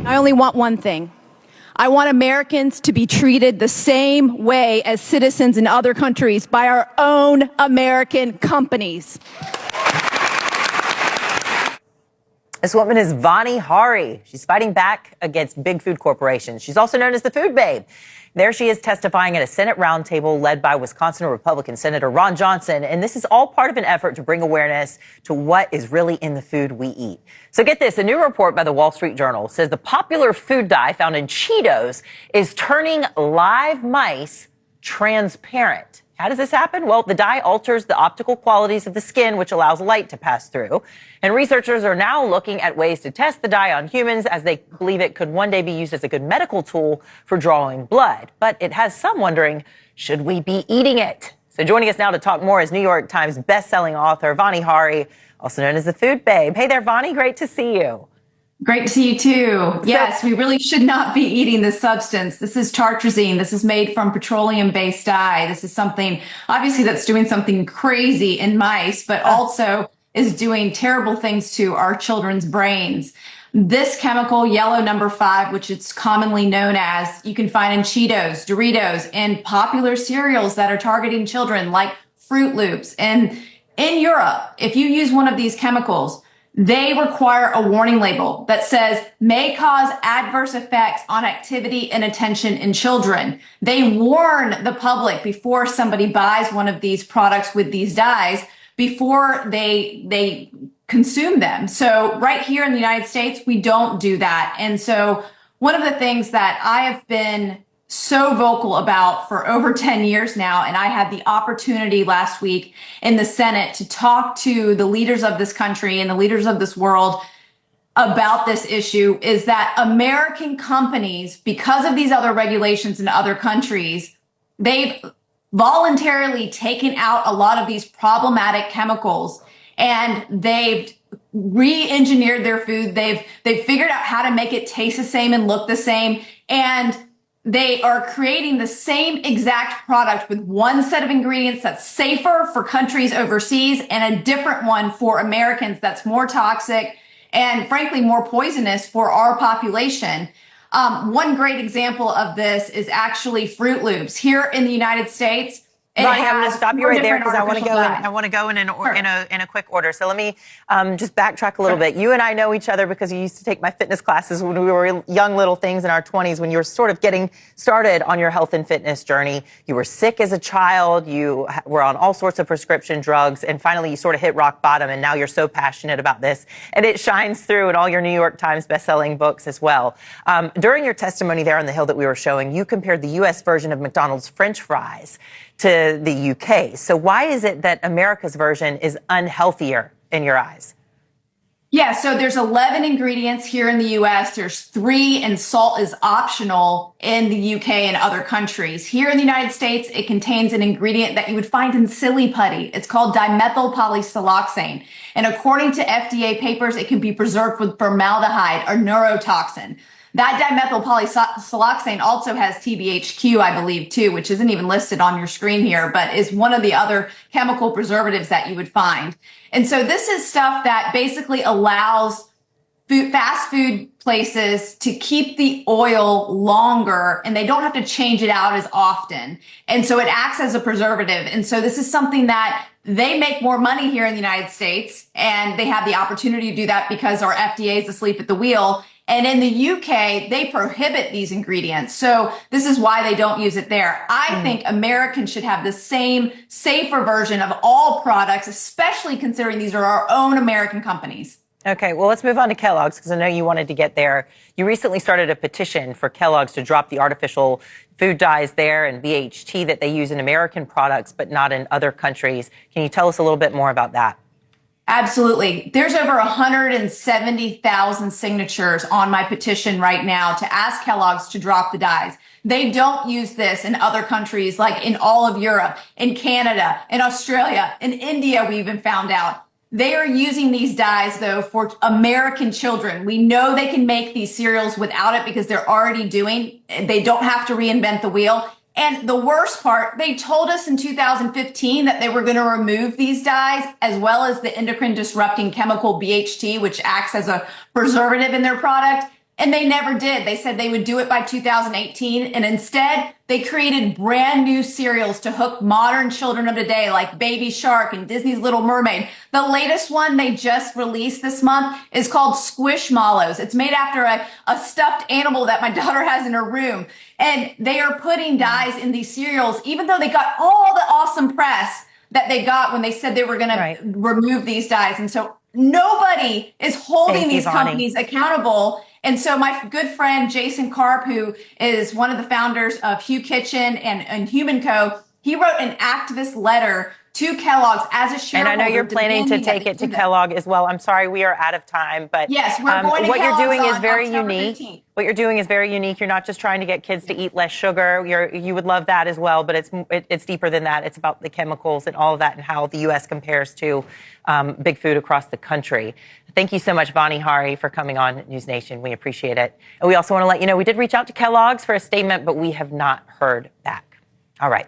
I only want one thing. I want Americans to be treated the same way as citizens in other countries by our own American companies. This woman is Vani Hari. She's fighting back against big food corporations. She's also known as the Food Babe. There she is testifying at a Senate roundtable led by Wisconsin Republican Senator Ron Johnson. And this is all part of an effort to bring awareness to what is really in the food we eat. So get this, a new report by the Wall Street Journal says the popular food dye found in Cheetos is turning live mice transparent. How does this happen? Well, the dye alters the optical qualities of the skin, which allows light to pass through. And researchers are now looking at ways to test the dye on humans, as they believe it could one day be used as a good medical tool for drawing blood. But it has some wondering, should we be eating it? So joining us now to talk more is New York Times bestselling author Vani Hari, also known as the Food Babe. Hey there, Vani. Great to see you. Great to see you too. Yes, we really should not be eating this substance. This is tartrazine. This is made from petroleum-based dye. This is something, obviously, that's doing something crazy in mice, but also is doing terrible things to our children's brains. This chemical, yellow number 5, which it's commonly known as, you can find in Cheetos, Doritos, and popular cereals that are targeting children like Fruit Loops. And in Europe, if you use one of these chemicals, they require a warning label that says may cause adverse effects on activity and attention in children. They warn the public before somebody buys one of these products with these dyes, before they consume them. So right here in the United States, we don't do that. And so one of the things that I have been so vocal about for over 10 years now, and I had the opportunity last week in the Senate to talk to the leaders of this country and the leaders of this world about this issue, is that American companies, because of these other regulations in other countries, they've voluntarily taken out a lot of these problematic chemicals, and they've re-engineered their food. They've figured out how to make it taste the same and look the same, and they are creating the same exact product with one set of ingredients that's safer for countries overseas and a different one for Americans that's more toxic and frankly more poisonous for our population. One great example of this is actually Fruit Loops here in the United States. Ronnie, I'm going to stop you right there because I want to go in a quick order. So let me just backtrack a little bit. You and I know each other because you used to take my fitness classes when we were young little things in our 20s, when you were sort of getting started on your health and fitness journey. You were sick as a child. You were on all sorts of prescription drugs. And finally, you sort of hit rock bottom. And now you're so passionate about this. And it shines through in all your New York Times bestselling books as well. During your testimony there on the Hill that we were showing, you compared the U.S. version of McDonald's French fries to the UK. So why is it that America's version is unhealthier in your eyes? Yeah, so there's 11 ingredients here in the US. There's 3, and salt is optional in the UK and other countries. Here in the United States, it contains an ingredient that you would find in silly putty. It's called dimethyl polysiloxane. And according to FDA papers, it can be preserved with formaldehyde or neurotoxin. That dimethyl polysiloxane also has TBHQ, I believe, too, which isn't even listed on your screen here, but is one of the other chemical preservatives that you would find. And so this is stuff that basically allows fast food places to keep the oil longer, and they don't have to change it out as often. And so it acts as a preservative. And so this is something that they make more money here in the United States, and they have the opportunity to do that because our FDA is asleep at the wheel. And in the UK, they prohibit these ingredients. So this is why they don't use it there. I think Americans should have the same safer version of all products, especially considering these are our own American companies. Okay, well, let's move on to Kellogg's because I know you wanted to get there. You recently started a petition for Kellogg's to drop the artificial food dyes there and BHT that they use in American products, but not in other countries. Can you tell us a little bit more about that? Absolutely. There's over 170,000 signatures on my petition right now to ask Kellogg's to drop the dyes. They don't use this in other countries, like in all of Europe, in Canada, in Australia, in India, we even found out. They are using these dyes, though, for American children. We know they can make these cereals without it because they're already they don't have to reinvent the wheel. And the worst part, they told us in 2015 that they were going to remove these dyes, as well as the endocrine disrupting chemical BHT, which acts as a preservative in their product. And they never did. They said they would do it by 2018. And instead, they created brand new cereals to hook modern children of today, like Baby Shark and Disney's Little Mermaid. The latest one they just released this month is called Squishmallows. It's made after a stuffed animal that my daughter has in her room. And they are putting dyes in these cereals, even though they got all the awesome press that they got when they said they were going to remove these dyes. And so nobody is holding these companies accountable. And so my good friend, Jason Karp, who is one of the founders of Hugh Kitchen and Human Co., he wrote an activist letter to Kellogg's as a shareholder. And I know you're planning to take it to Kellogg as well. I'm sorry we are out of time, but yes, we're going to what Kellogg's you're doing is very October unique. 15th. What you're doing is very unique. You're not just trying to get kids to eat less sugar. You would love that as well, but it's deeper than that. It's about the chemicals and all of that and how the U.S. compares to big food across the country. Thank you so much, Vani Hari, for coming on News Nation. We appreciate it. And we also want to let you know we did reach out to Kellogg's for a statement, but we have not heard back. All right.